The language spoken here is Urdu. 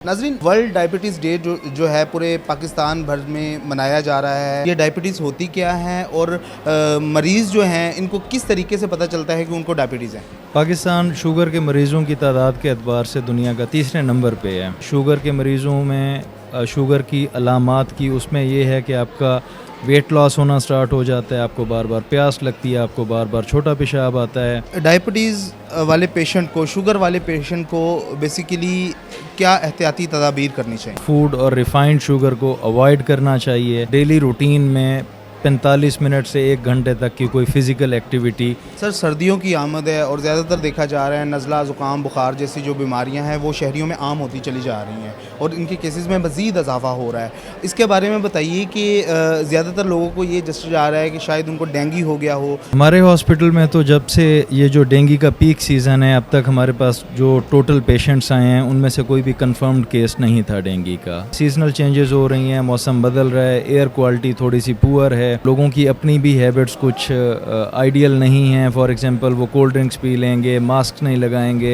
ناظرین، ورلڈ ڈائبٹیز ڈے جو ہے پورے پاکستان بھر میں منایا جا رہا ہے۔ یہ ڈائبٹیز ہوتی کیا ہے اور مریض جو ہیں ان کو کس طریقے سے پتہ چلتا ہے کہ ان کو ڈائبٹیز ہے؟ پاکستان شوگر کے مریضوں کی تعداد کے اعتبار سے دنیا کا تیسرے نمبر پہ ہے۔ شوگر کے مریضوں میں شوگر کی علامات کی اس میں یہ ہے کہ آپ کا ویٹ لاس ہونا سٹارٹ ہو جاتا ہے، آپ کو بار بار پیاس لگتی ہے، آپ کو بار بار چھوٹا پیشاب آتا ہے۔ ڈائبٹیز والے پیشنٹ کو، شوگر والے پیشنٹ کو بیسیکلی کیا احتیاطی تدابیر کرنی چاہیے؟ فوڈ اور ریفائنڈ شوگر کو اوائڈ کرنا چاہیے۔ ڈیلی روٹین میں 45 منٹ سے 1 گھنٹے تک کی کوئی فزیکل ایکٹیویٹی۔ سر، سردیوں کی آمد ہے اور زیادہ تر دیکھا جا رہا ہے نزلہ، زکام، بخار جیسی جو بیماریاں ہیں وہ شہریوں میں عام ہوتی چلی جا رہی ہیں اور ان کے کیسز میں مزید اضافہ ہو رہا ہے۔ اس کے بارے میں بتائیے کہ زیادہ تر لوگوں کو یہ جسٹ جا رہا ہے کہ شاید ان کو ڈینگی ہو گیا ہو۔ ہمارے ہاسپٹل میں تو جب سے یہ جو ڈینگی کا پیک سیزن ہے اب تک ہمارے پاس جو ٹوٹل پیشنٹس آئے ہیں ان میں سے کوئی بھی کنفرمڈ کیس نہیں تھا ڈینگی کا۔ سیزنل چینجز ہو رہی ہیں، موسم بدل رہا ہے، ایئر کوالٹی تھوڑی سی پور ہے، لوگوں کی اپنی بھی ہیبٹس کچھ آئیڈیل نہیں ہیں۔ فار ایگزامپل وہ کولڈ ڈرنکس پی لیں گے، ماسک نہیں لگائیں گے۔